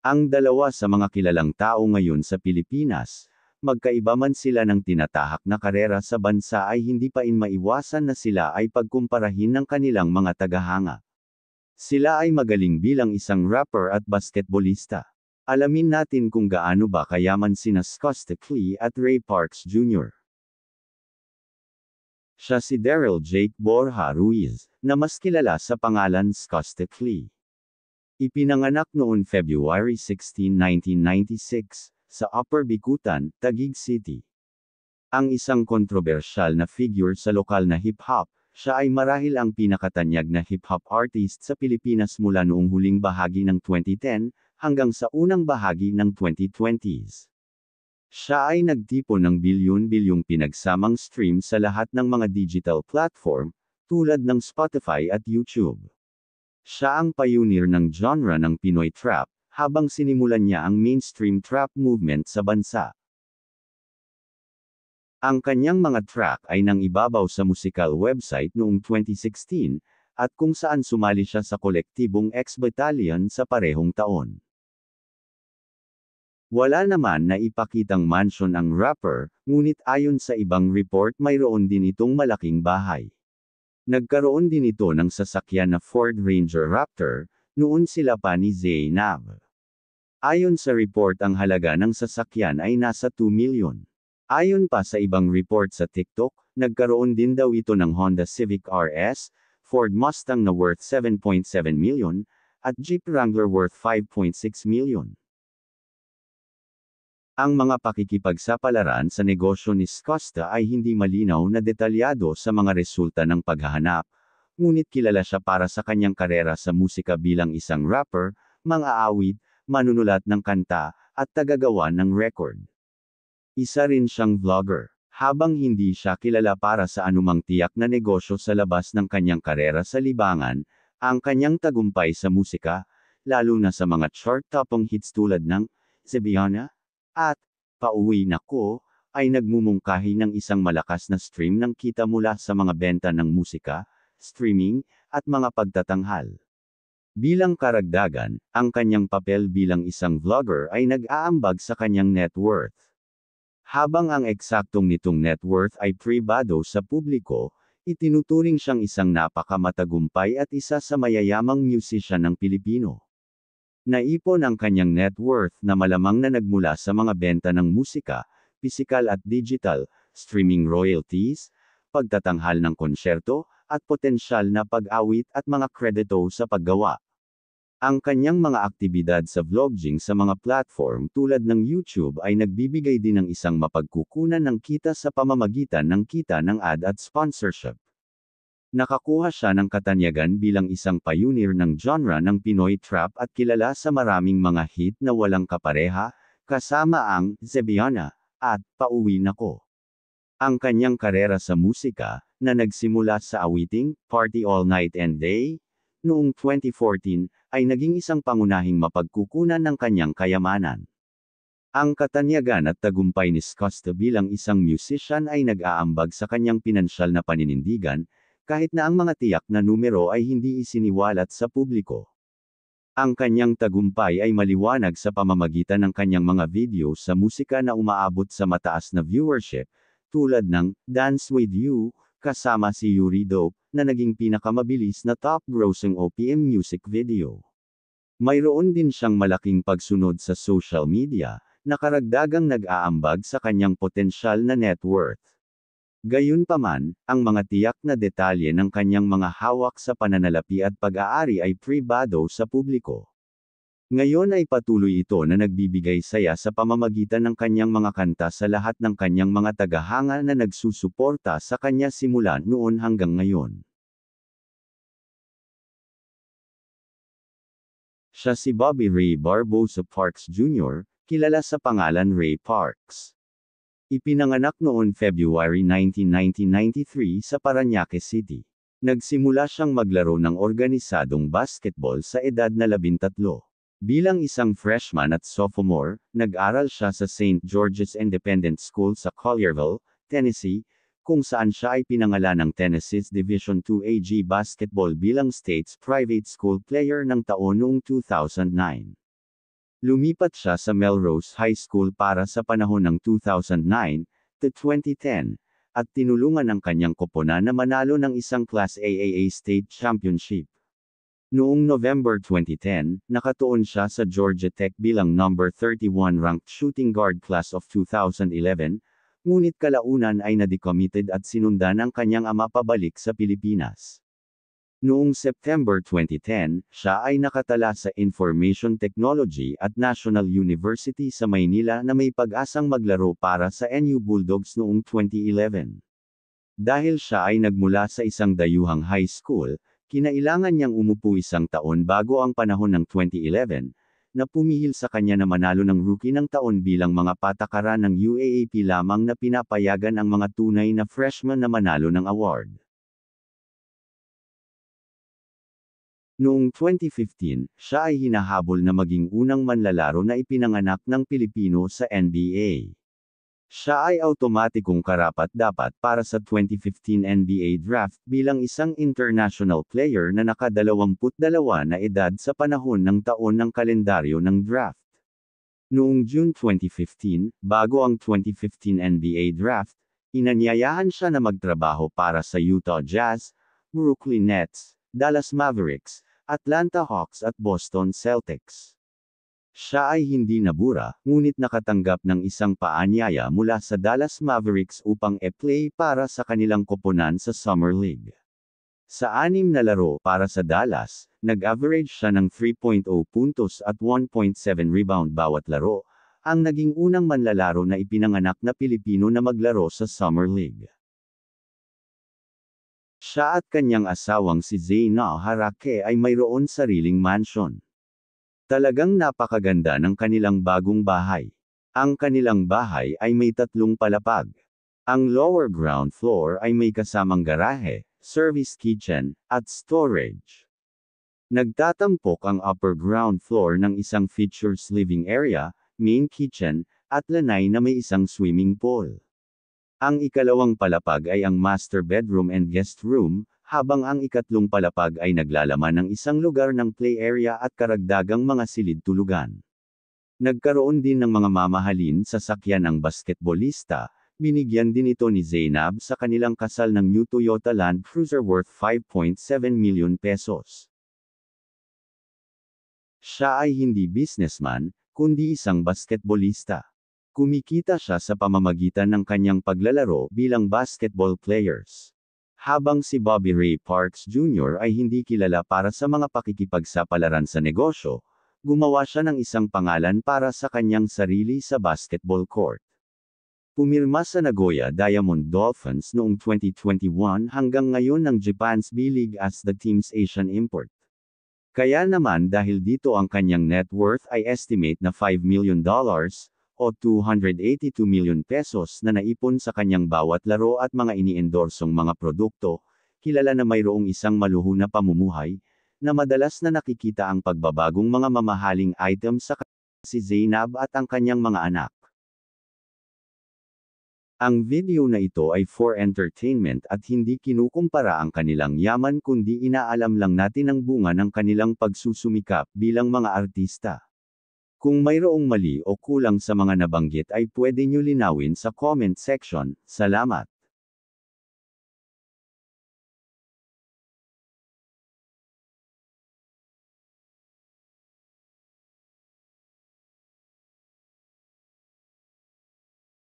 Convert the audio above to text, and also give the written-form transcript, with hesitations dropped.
Ang dalawa sa mga kilalang tao ngayon sa Pilipinas, magkaiba man sila ng tinatahak na karera sa bansa ay hindi pa maiwasan na sila ay pagkumparahin ng kanilang mga tagahanga. Sila ay magaling bilang isang rapper at basketballista. Alamin natin kung gaano ba kayaman sina Scott Clee at Ray Parks Jr. Siya si Daryl Jake Borja Ruiz, na mas kilala sa pangalan Scott Clee. Ipinanganak noon February 16, 1996, sa Upper Bikutan, Taguig City. Ang isang kontrobersyal na figure sa lokal na hip-hop, siya ay marahil ang pinakatanyag na hip-hop artist sa Pilipinas mula noong huling bahagi ng 2010, hanggang sa unang bahagi ng 2020s. Siya ay nagtipon ng bilyon-bilyong pinagsamang stream sa lahat ng mga digital platform, tulad ng Spotify at YouTube. Siya ang pioneer ng genre ng Pinoy Trap, habang sinimulan niya ang mainstream trap movement sa bansa. Ang kanyang mga track ay nang ibabaw sa musical website noong 2016, at kung saan sumali siya sa kolektibong X-Battalion sa parehong taon. Wala naman na ipakitang mansion ang rapper, ngunit ayon sa ibang report mayroon din itong malaking bahay. Nagkaroon din ito ng sasakyan na Ford Ranger Raptor, noon sila pa ni Zainab. Ayon sa report ang halaga ng sasakyan ay nasa 2 million. Ayon pa sa ibang report sa TikTok, nagkaroon din daw ito ng Honda Civic RS, Ford Mustang na worth 7.7 million, at Jeep Wrangler worth 5.6 million. Ang mga pakikipagsapalaran sa negosyo ni Costa ay hindi malinaw na detalyado sa mga resulta ng paghahanap, ngunit kilala siya para sa kanyang karera sa musika bilang isang rapper, mang-aawit, manunulat ng kanta, at tagagawa ng record. Isa rin siyang vlogger. Habang hindi siya kilala para sa anumang tiyak na negosyo sa labas ng kanyang karera sa libangan, ang kanyang tagumpay sa musika, lalo na sa mga chart-topping hits tulad ng Zebiana at Pauwi na Ko, ay nagmumungkahi ng isang malakas na stream ng kita mula sa mga benta ng musika, streaming, at mga pagtatanghal. Bilang karagdagan, ang kanyang papel bilang isang vlogger ay nag-aambag sa kanyang net worth. Habang ang eksaktong nitong net worth ay pribado sa publiko, itinuturing siyang isang napakamatagumpay at isa sa mayayamang musician ng Pilipino. Naipon ang kanyang net worth na malamang na nagmula sa mga benta ng musika, pisikal at digital, streaming royalties, pagtatanghal ng konsyerto, at potensyal na pag-awit at mga kredito sa paggawa. Ang kanyang mga aktibidad sa vlogging sa mga platform tulad ng YouTube ay nagbibigay din ng isang mapagkukunan ng kita sa pamamagitan ng kita ng ad at sponsorship. Nakakuha siya ng katanyagan bilang isang pioneer ng genre ng Pinoy Trap at kilala sa maraming mga hit na walang kapareha, kasama ang Zebiana at Pauwi na Ko. Ang kanyang karera sa musika, na nagsimula sa awiting Party All Night and Day noong 2014, ay naging isang pangunahing mapagkukunan ng kanyang kayamanan. Ang katanyagan at tagumpay ni Costa bilang isang musician ay nag-aambag sa kanyang pinansyal na paninindigan, kahit na ang mga tiyak na numero ay hindi isiniwalat sa publiko. Ang kanyang tagumpay ay maliwanag sa pamamagitan ng kanyang mga video sa musika na umaabot sa mataas na viewership, tulad ng Dance With You, kasama si Yuri Dope, na naging pinakamabilis na top-grossing OPM music video. Mayroon din siyang malaking pagsunod sa social media, na karagdagang nag-aambag sa kanyang potensyal na net worth. Gayunpaman, ang mga tiyak na detalye ng kanyang mga hawak sa pananalapi at pag-aari ay pribado sa publiko. Ngayon ay patuloy ito na nagbibigay saya sa pamamagitan ng kanyang mga kanta sa lahat ng kanyang mga tagahanga na nagsusuporta sa kanya simula noon hanggang ngayon. Siya si Bobby Ray Barbosa Parks Jr., kilala sa pangalan Ray Parks. Ipinanganak noon February 19, 1993 sa Parañaque City. Nagsimula siyang maglaro ng organisadong basketball sa edad na 13. Bilang isang freshman at sophomore, nag-aral siya sa St. George's Independent School sa Collierville, Tennessee, kung saan siya ay pinangalan ng Tennessee's Division II AG Basketball bilang State's Private School Player ng taon noong 2009. Lumipat siya sa Melrose High School para sa panahon ng 2009 to 2010, at tinulungan ang kanyang koponan na manalo ng isang Class AAA State Championship. Noong November 2010, nakatuon siya sa Georgia Tech bilang number 31 ranked shooting guard class of 2011, ngunit kalaunan ay na-decommitted at sinundan ang kanyang ama pabalik sa Pilipinas. Noong September 2010, siya ay nakatala sa Information Technology at National University sa Maynila na may pag-asang maglaro para sa NU Bulldogs noong 2011. Dahil siya ay nagmula sa isang dayuhang high school, kinailangan niyang umupo isang taon bago ang panahon ng 2011, na pumihil sa kanya na manalo ng Rookie ng Taon bilang mga patakaran ng UAAP lamang na pinapayagan ang mga tunay na freshman na manalo ng award. Noong 2015, siya ay hinahabol na maging unang manlalaro na ipinanganak ng Pilipino sa NBA. Siya ay automatikong karapat-dapat para sa 2015 NBA Draft bilang isang international player na naka-22 na edad sa panahon ng taon ng kalendaryo ng draft. Noong June 2015, bago ang 2015 NBA Draft, inanyayahan siya na magtrabaho para sa Utah Jazz, Brooklyn Nets, Dallas Mavericks, Atlanta Hawks at Boston Celtics. Siya ay hindi nabura, ngunit nakatanggap ng isang paanyaya mula sa Dallas Mavericks upang e-play para sa kanilang koponan sa Summer League. Sa 6 na laro para sa Dallas, nag-average siya ng 3.0 puntos at 1.7 rebound bawat laro, ang naging unang manlalaro na ipinanganak na Pilipino na maglaro sa Summer League. Siya at kanyang asawang si Zeyna Harake ay mayroon sariling mansion. Talagang napakaganda ng kanilang bagong bahay. Ang kanilang bahay ay may 3 palapag. Ang lower ground floor ay may kasamang garahe, service kitchen, at storage. Nagtatampok ang upper ground floor ng isang features living area, main kitchen, at lanay na may isang swimming pool. Ang ikalawang palapag ay ang master bedroom and guest room, habang ang ikatlong palapag ay naglalaman ng isang lugar ng play area at karagdagang mga silid tulugan. Nagkaroon din ng mga mamahalin sa sakyan ang basketbolista, binigyan din ito ni Zainab sa kanilang kasal ng new Toyota Land Cruiser worth 5.7 million pesos. Siya ay hindi businessman, kundi isang basketbolista. Kumikita siya sa pamamagitan ng kanyang paglalaro bilang basketball players. Habang si Bobby Ray Parks Jr. ay hindi kilala para sa mga pakikipagsapalaran sa negosyo, gumawa siya ng isang pangalan para sa kanyang sarili sa basketball court. Pumirma sa Nagoya Diamond Dolphins noong 2021 hanggang ngayon ng Japan's B-League as the team's Asian import. Kaya naman dahil dito ang kanyang net worth ay estimate na $5 million, o 282 million pesos na naipon sa kanyang bawat laro at mga iniendorsong mga produkto, kilala na mayroong isang maluho na pamumuhay, na madalas na nakikita ang pagbabagong mga mamahaling items sa si Zainab at ang kanyang mga anak. Ang video na ito ay for entertainment at hindi kinukumpara ang kanilang yaman kundi inaalam lang natin ang bunga ng kanilang pagsusumikap bilang mga artista. Kung mayroong mali o kulang sa mga nabanggit ay pwede nyo linawin sa comment section. Salamat.